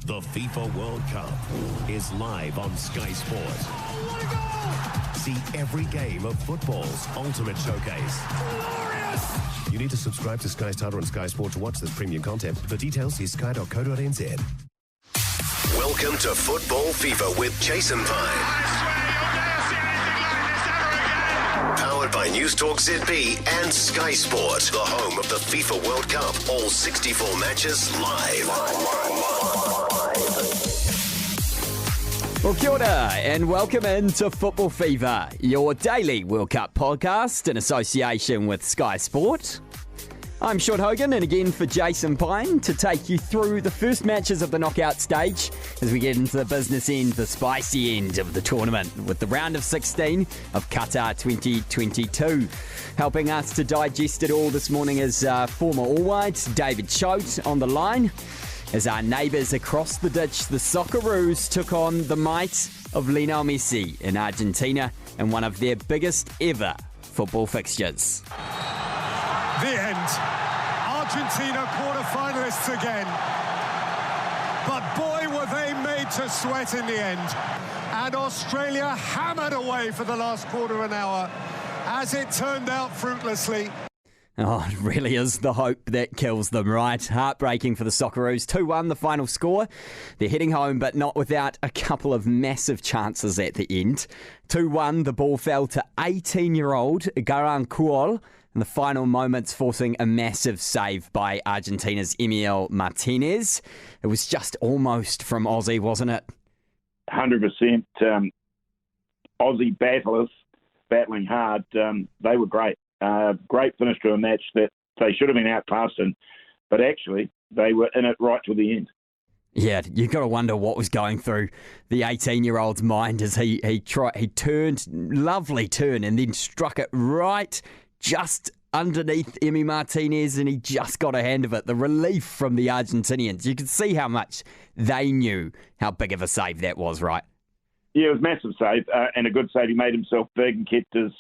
The FIFA World Cup is live on Sky Sport. Oh, what a goal! See every game of football's ultimate showcase. Glorious! You need to subscribe to Sky Starter and Sky Sport to watch this premium content. For details, see sky.co.nz. Welcome to Football Fever with Jason Pine. Powered by News Talk ZB and Sky Sport, the home of the FIFA World Cup. All 64 matches live. Well, kia ora, and welcome into Football Fever, your daily World Cup podcast in association with Sky Sport. I'm Sean Hogan, and again for Jason Pine to take you through the first matches of the knockout stage as we get into the business end, the spicy end of the tournament with the round of 16 of Qatar 2022. Helping us to digest it all this morning is former All Whites David Choate on the line as our neighbours across the ditch, the Socceroos, took on the might of Lionel Messi in Argentina in one of their biggest ever football fixtures. The end. Argentina quarter-finalists again. But boy, were they made to sweat in the end. And Australia hammered away for the last quarter of an hour, as it turned out fruitlessly. Oh, it really is the hope that kills them, right? Heartbreaking for the Socceroos. 2-1 the final score. They're heading home, but not without a couple of massive chances at the end. 2-1, the ball fell to 18-year-old Garang Kuol in the final moments, forcing a massive save by Argentina's Emil Martinez. It was just almost from Aussie, wasn't it? 100%. Aussie battlers, battling hard. They were great. Great finish to a match that they should have been outclassed in, but actually they were in it right till the end. Yeah, you've got to wonder what was going through the 18-year-old's mind as he turned, lovely turn, and then struck it right just underneath Emi Martinez, and he just got a hand of it. The relief from the Argentinians. You could see how much they knew how big of a save that was, right? Yeah, it was a massive save, and a good save. He made himself big and kept his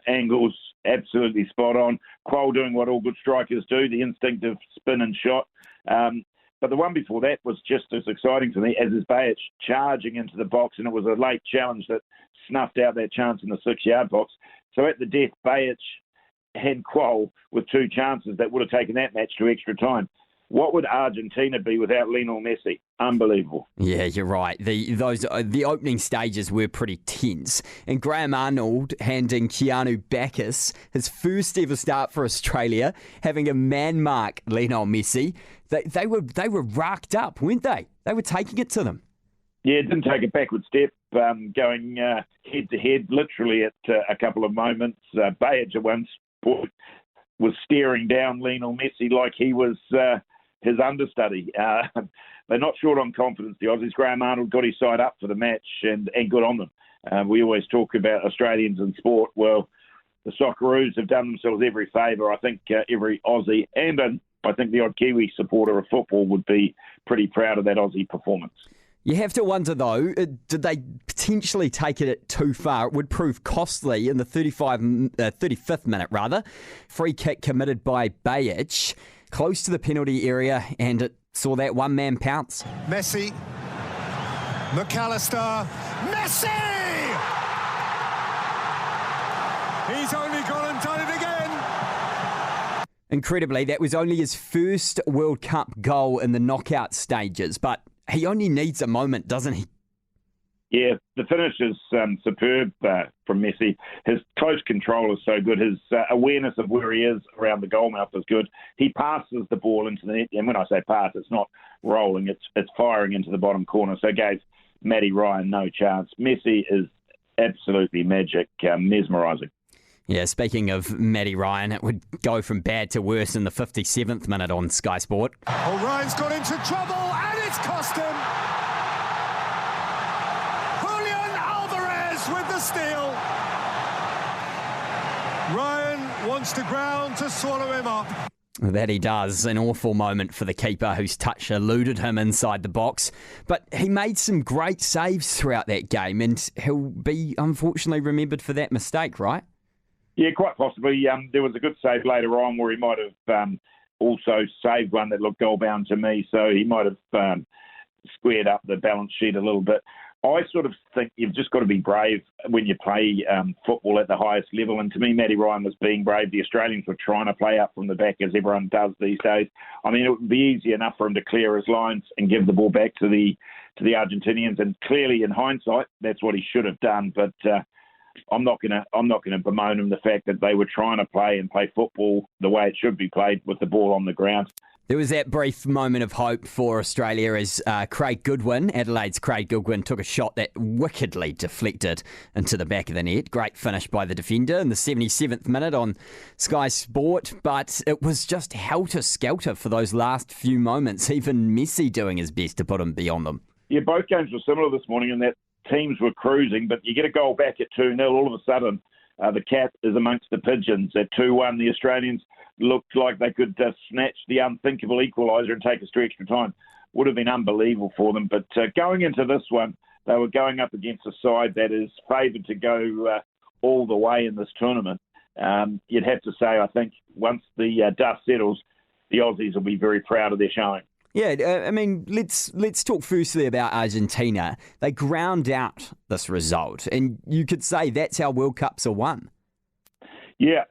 angles absolutely spot on. Quoll doing what all good strikers do, the instinctive spin and shot. But the one before that was just as exciting for me as his Bajic charging into the box, and it was a late challenge that snuffed out that chance in the 6-yard box. So at the death, Bajic and Quoll with two chances that would have taken that match to extra time. What would Argentina be without Lionel Messi? Unbelievable. Yeah, you're right. The opening stages were pretty tense. And Graham Arnold handing Keanu Bacchus his first ever start for Australia, having a man mark Lionel Messi. They were racked up, weren't they? They were taking it to them. Yeah, didn't take a backward step, going head-to-head literally at a couple of moments. Bajic at one point was staring down Lionel Messi like he was his understudy. They're not short on confidence, the Aussies. Graham Arnold got his side up for the match and good on them. We always talk about Australians in sport. Well, the Socceroos have done themselves every favour. I think every Aussie and I think the odd Kiwi supporter of football would be pretty proud of that Aussie performance. You have to wonder, though, did they potentially take it too far? It would prove costly in the 35th minute. Free kick committed by Bajic, close to the penalty area, and it saw that one-man pounce. Messi. McAllister. Messi! He's only gone and done it again. Incredibly, that was only his first World Cup goal in the knockout stages, but he only needs a moment, doesn't he? Yeah, the finish is superb from Messi. His close control is so good. His awareness of where he is around the goalmouth is good. He passes the ball into the net. And when I say pass, it's not rolling. It's firing into the bottom corner. So it gave Matty Ryan no chance. Messi is absolutely magic, mesmerising. Yeah, speaking of Matty Ryan, it would go from bad to worse in the 57th minute on Sky Sport. Oh, Ryan's got into trouble, and it's cost him. Julian Alvarez with the steal. Ryan wants the ground to swallow him up. That he does. An awful moment for the keeper whose touch eluded him inside the box. But he made some great saves throughout that game, and he'll be unfortunately remembered for that mistake, right? Yeah, quite possibly. There was a good save later on where he might have also saved one that looked goal-bound to me, so he might have squared up the balance sheet a little bit. I sort of think you've just got to be brave when you play football at the highest level. And to me, Matty Ryan was being brave. The Australians were trying to play up from the back, as everyone does these days. I mean, it would be easy enough for him to clear his lines and give the ball back to the Argentinians. And clearly, in hindsight, that's what he should have done. But I'm not gonna bemoan him the fact that they were trying to play football the way it should be played, with the ball on the ground. There was that brief moment of hope for Australia as Adelaide's Craig Goodwin, took a shot that wickedly deflected into the back of the net. Great finish by the defender in the 77th minute on Sky Sport, but it was just helter-skelter for those last few moments, even Messi doing his best to put him beyond them. Yeah, both games were similar this morning in that teams were cruising, but you get a goal back at 2-0, all of a sudden the cat is amongst the pigeons. At 2-1, the Australians looked like they could snatch the unthinkable equaliser and take us to extra time. Would have been unbelievable for them. But going into this one, they were going up against a side that is favoured to go all the way in this tournament. You'd have to say, I think, once the dust settles, the Aussies will be very proud of their showing. Yeah, I mean, let's talk firstly about Argentina. They ground out this result, and you could say that's how World Cups are won. Yeah,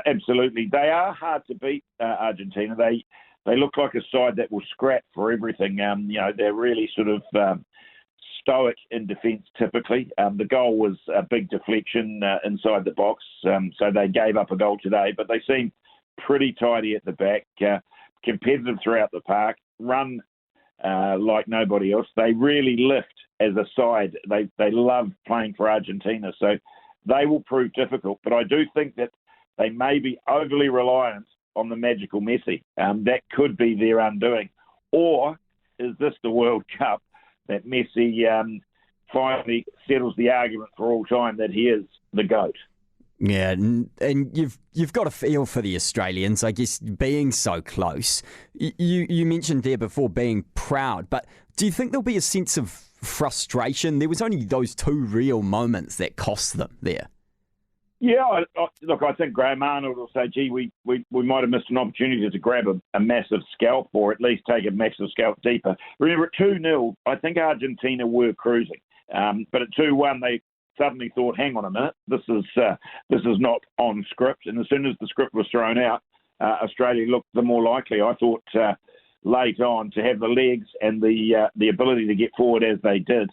absolutely. They are hard to beat, Argentina. They look like a side that will scrap for everything. They're really sort of stoic in defence typically. The goal was a big deflection inside the box, so they gave up a goal today, but they seem pretty tidy at the back, competitive throughout the park, run like nobody else. They really lift as a side. They love playing for Argentina, so they will prove difficult. But I do think that they may be overly reliant on the magical Messi. That could be their undoing. Or is this the World Cup that Messi finally settles the argument for all time that he is the GOAT? Yeah, and you've got a feel for the Australians, I guess, being so close. You mentioned there before being proud, but do you think there'll be a sense of frustration? There was only those two real moments that cost them there. Yeah, I think Graham Arnold will say, gee, we might have missed an opportunity to grab a massive scalp, or at least take a massive scalp deeper. Remember, at 2-0, I think Argentina were cruising. But at 2-1, they suddenly thought, hang on a minute, this is not on script. And as soon as the script was thrown out, Australia looked the more likely. I thought late on to have the legs and the ability to get forward as they did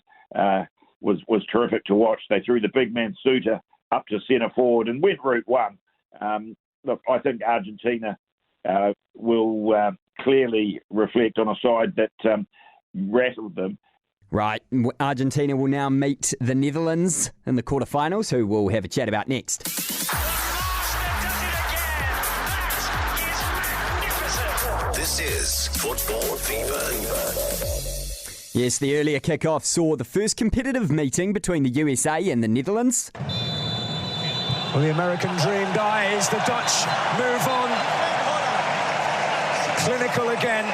was terrific to watch. They threw the big man Suter up to centre forward and went route one. Look, I think Argentina will clearly reflect on a side that rattled them. Right, Argentina will now meet the Netherlands in the quarterfinals, who we'll have a chat about next. This is Football Fever. Yes, the earlier kickoff saw the first competitive meeting between the USA and the Netherlands. Well, the American dream dies. The Dutch move on. Clinical again.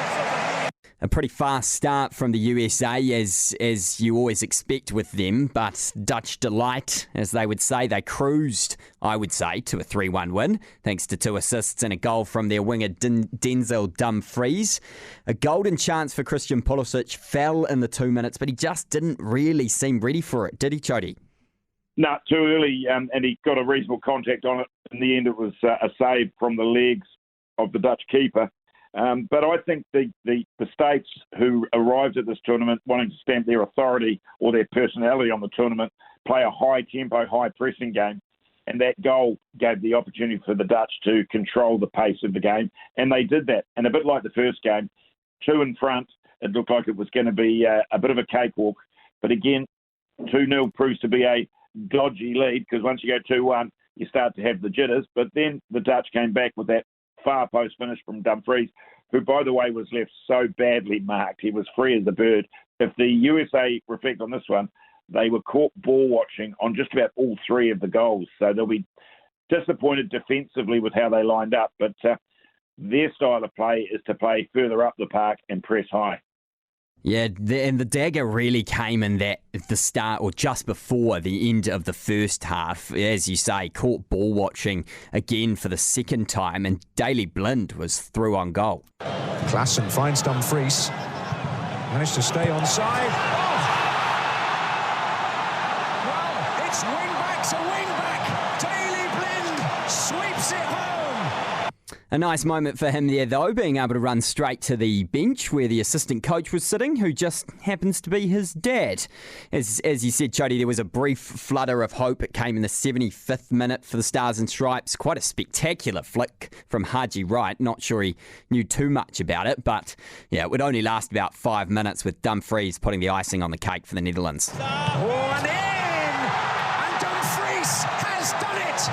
A pretty fast start from the USA, as you always expect with them, but Dutch delight, as they would say. They cruised, I would say, to a 3-1 win, thanks to 2 assists and a goal from their winger Denzel Dumfries. A golden chance for Christian Pulisic fell in the 2 minutes, but he just didn't really seem ready for it, did he, Chody? No, too early, and he got a reasonable contact on it. In the end, it was a save from the legs of the Dutch keeper. But I think the states who arrived at this tournament wanting to stamp their authority or their personality on the tournament play a high-tempo, high-pressing game, and that goal gave the opportunity for the Dutch to control the pace of the game, and they did that. And a bit like the first game, 2 in front, it looked like it was going to be a bit of a cakewalk. But again, 2-0 proves to be a dodgy lead, because once you go 2-1, you start to have the jitters. But then the Dutch came back with that far post finish from Dumfries, who, by the way, was left so badly marked. He was free as a bird. If the USA reflect on this one, they were caught ball watching on just about all 3 of the goals. So they'll be disappointed defensively with how they lined up. But their style of play is to play further up the park and press high. Yeah, and the dagger really came in that at the start or just before the end of the first half. As you say, caught ball watching again for the second time, and Daley Blind was through on goal. Klaassen finds Dumfries. Managed to stay onside. Well, it's wing-back to wing-back. Daley Blind sweeps it home. A nice moment for him there, though, being able to run straight to the bench where the assistant coach was sitting, who just happens to be his dad. As you said, Chody, there was a brief flutter of hope. It came in the 75th minute for the Stars and Stripes. Quite a spectacular flick from Haji Wright. Not sure he knew too much about it, but yeah, it would only last about 5 minutes with Dumfries putting the icing on the cake for the Netherlands. Oh, and in! And Dumfries has done it!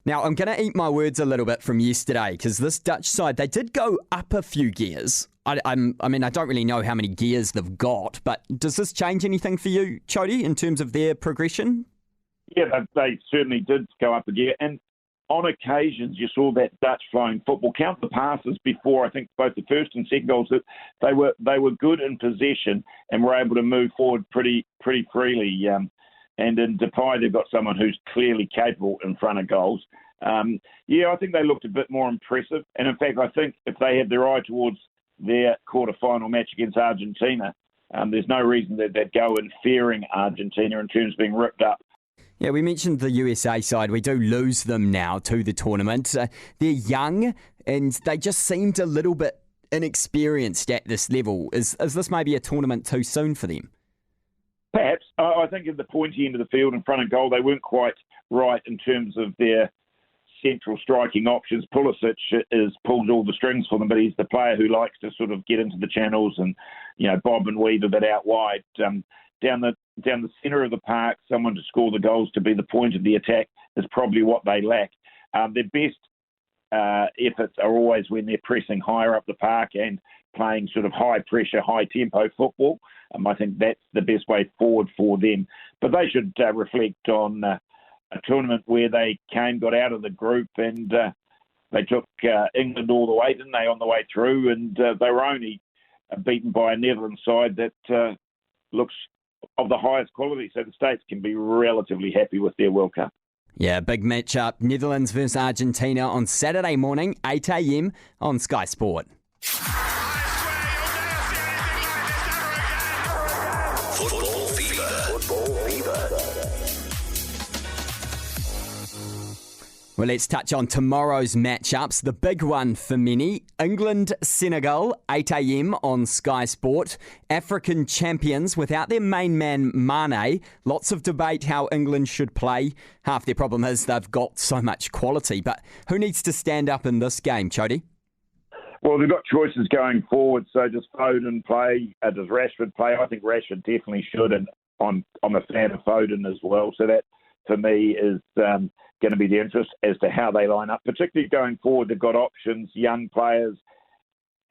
Now, I'm going to eat my words a little bit from yesterday because this Dutch side, they did go up a few gears. I mean, I don't really know how many gears they've got, but does this change anything for you, Chody, in terms of their progression? Yeah, they certainly did go up a gear. And on occasions, you saw that Dutch flying football. Count the passes before, I think, both the first and second goals. That they were good in possession and were able to move forward pretty freely. And in Depay, they've got someone who's clearly capable in front of goals. I think they looked a bit more impressive. And in fact, I think if they had their eye towards their quarter-final match against Argentina, there's no reason that they'd go in fearing Argentina in terms of being ripped up. Yeah, we mentioned the USA side. We do lose them now to the tournament. They're young and they just seemed a little bit inexperienced at this level. Is this maybe a tournament too soon for them? Perhaps. I think at the pointy end of the field in front of goal, they weren't quite right in terms of their central striking options. Pulisic pulls all the strings for them, but he's the player who likes to sort of get into the channels and, bob and weave a bit out wide. Down the centre of the park, someone to score the goals to be the point of the attack is probably what they lack. Their best efforts are always when they're pressing higher up the park and playing sort of high-pressure, high-tempo football. I think that's the best way forward for them. But they should reflect on a tournament where they got out of the group and they took England all the way, didn't they, on the way through, and they were only beaten by a Netherlands side that looks of the highest quality. So the States can be relatively happy with their World Cup. Yeah, big matchup. Netherlands versus Argentina on Saturday morning, 8 a.m. on Sky Sport. Football Fever. Well, let's touch on tomorrow's matchups. The big one for many, England-Senegal, 8 a.m. on Sky Sport. African champions without their main man, Mane. Lots of debate how England should play. Half their problem is they've got so much quality. But who needs to stand up in this game, Chody? Well, they've got choices going forward. So does Foden play? Does Rashford play? I think Rashford definitely should, and I'm a fan of Foden as well. So that, for me, is going to be the interest as to how they line up, particularly going forward. They've got options, young players,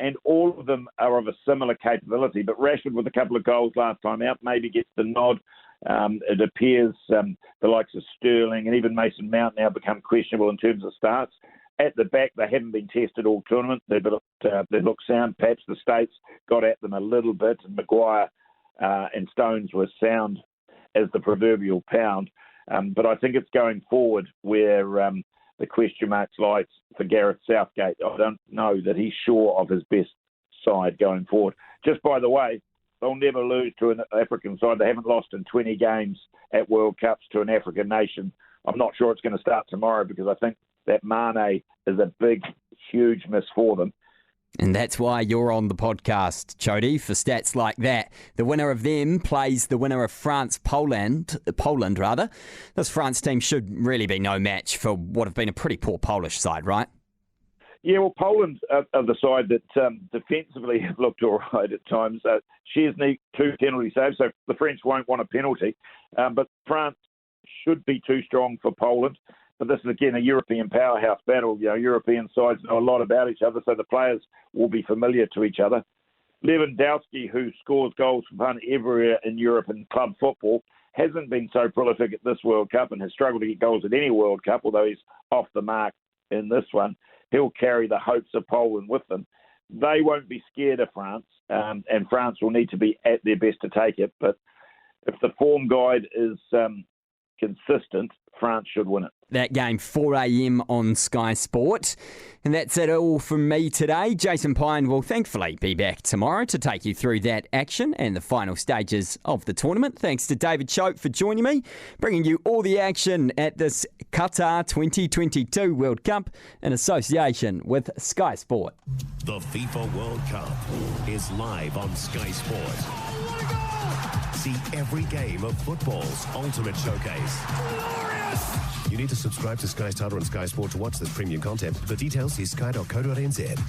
and all of them are of a similar capability. But Rashford, with a couple of goals last time out, maybe gets the nod. It appears the likes of Sterling and even Mason Mount now become questionable in terms of starts. At the back, they haven't been tested all tournament. They look sound. Perhaps the States got at them a little bit, and Maguire and Stones were sound as the proverbial pound. But I think it's going forward where the question marks lie for Gareth Southgate. I don't know that he's sure of his best side going forward. Just by the way, they'll never lose to an African side. They haven't lost in 20 games at World Cups to an African nation. I'm not sure it's going to start tomorrow because I think that Mane is a big, huge miss for them. And that's why you're on the podcast, Chody, for stats like that. The winner of them plays the winner of Poland. This France team should really be no match for what have been a pretty poor Polish side, right? Yeah, well, Poland are the side that defensively have looked all right at times. Szczesny, 2 penalty saves, so the French won't want a penalty. But France should be too strong for Poland. But this is, again, a European powerhouse battle. European sides know a lot about each other, so the players will be familiar to each other. Lewandowski, who scores goals for fun everywhere in Europe in club football, hasn't been so prolific at this World Cup and has struggled to get goals at any World Cup, although he's off the mark in this one. He'll carry the hopes of Poland with them. They won't be scared of France, and France will need to be at their best to take it. But if the form guide is consistent, France should win it. That game, 4 a.m. on Sky Sport. And that's it all from me today. Jason Pine will thankfully be back tomorrow to take you through that action and the final stages of the tournament. Thanks to David Chope for joining me, bringing you all the action at this Qatar 2022 World Cup in association with Sky Sport. The FIFA World Cup is live on Sky Sport. See every game of football's ultimate showcase. Glorious! You need to subscribe to Sky Starter and Sky Sport to watch this premium content. For details, see sky.co.nz.